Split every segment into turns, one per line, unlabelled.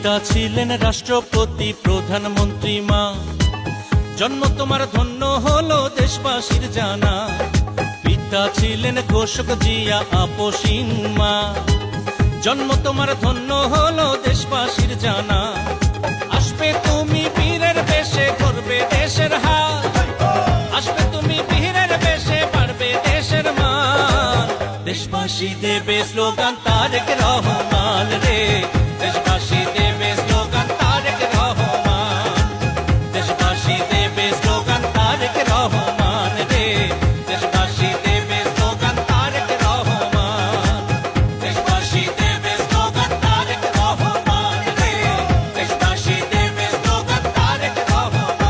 পিতা ছিলেন রাষ্ট্রপতি প্রধানমন্ত্রী মা, জন্ম তোমার ধন্য হলো দেশবাসীর জানা। পিতা ছিলেন ঘোষক জিয়া আপসীন মা, জন্ম তোমার ধন্য হলো দেশবাসীর জানা। আসবে তুমি বীরের বেশে করবে দেশের হাল, আসবে তুমি বীরের বেশে পারবে দেশের মান। দেশবাসী দেবে স্লোগান তারেক রহমান রে, দেশবাসী দেবে স্লোগান তারেক রহমান, দেশবাসী দেবে স্লোগান তারেক রহমান রে, দেশবাসী দেবে স্লোগান তারেক রহমান, দেশবাসী দেবে স্লোগান তারেক রহমান রে, দেশবাসী দেবে স্লোগান তারেক রহমান।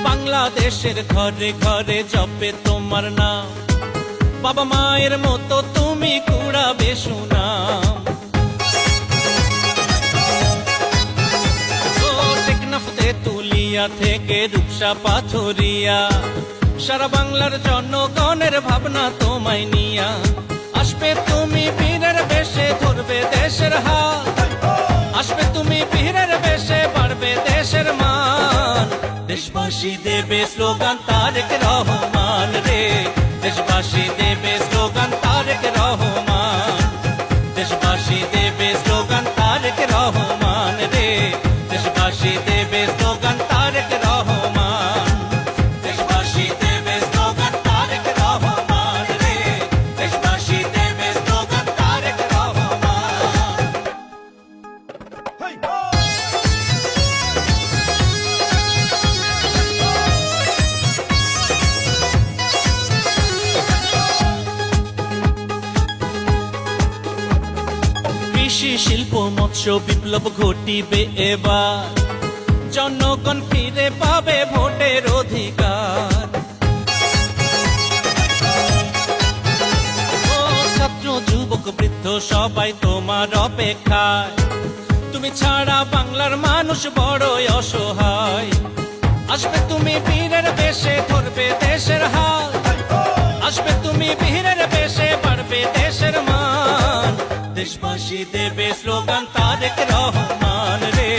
বাংলাদেশের ঘরে ঘরে জপে তোমার নাম, বাবা মায়ের মতো তুমি কুড়াবে সুনাম। ও টেকনাফ তেতুলিয়া থেকে রূপসা পাথরিয়া, সারা বাংলার জনগণের ভাবনা তোমায় নিয়া। আসবে তুমি বীরের বেশে ধরবে দেশের হাল, আসবে তুমি বীরের বেশে বাড়বে দেশের মান। দেশবাসী দেবে স্লোগান তারেক রহমান রে, দেশবাসী দেবে স্লোগান তারেক রহমান, দেশবাসী দেবে স্লোগান তারেক রহমান রে, দেশবাসী দেবে স্লোগান তারেক রহমান, দেশবাসী দেবে স্লোগান তারেক রহমান রে, দেশবাসী দেবে স্লোগান তারেক রহমান। কৃষি শিল্প মৎস্য বিপ্লব ঘটিবে এবার, জনগণ ফিরে পাবে ভোটের অধিকার। ও ছাত্র যুবক বৃদ্ধ সবাই তোমার অপেক্ষায়, তুমি ছাড়া বাংলার মানুষ বড়ই অসহায়। আসবে তুমি বীরের বেশে ধরবে দেশের হাল, আসবে তুমি বীরের বেশে পারবে দেশের মান। দেশবাসী দেবে স্লোগান তারেক রহমান রে,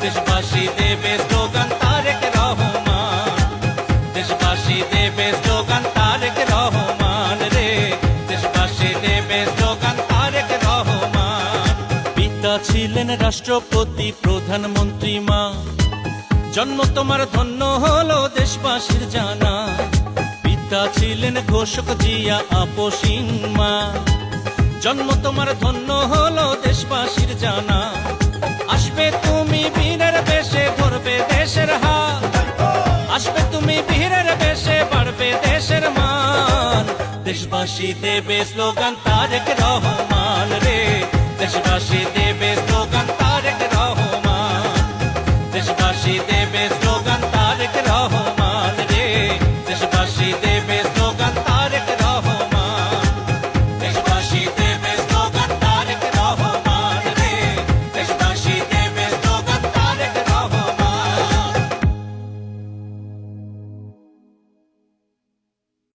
দেশবাসী দেবে স্লোগান তারেক রহমান, দেশবাসী দেবে স্লোগান তারেক রহমান রে, দেশবাসী দেবে স্লোগান তারেক রহমান। পিতা ছিলেন রাষ্ট্রপতি প্রধানমন্ত্রী মা, জন্ম তোমার ধন্য হলো দেশবাসীর জানা। পিতা ছিলেন ঘোষক জিয়া আপসীন মা, জন্ম তোমার ধন্য হলো দেশবাসীর জানা। আসবে তুমি বীরের বেশে ধরবে দেশের হাল, আসবে তুমি বীরের বেশে বাড়বে দেশের মান। দেশবাসী দেবে স্লোগান তারেক রহমান রে, দেশবাসী দেবে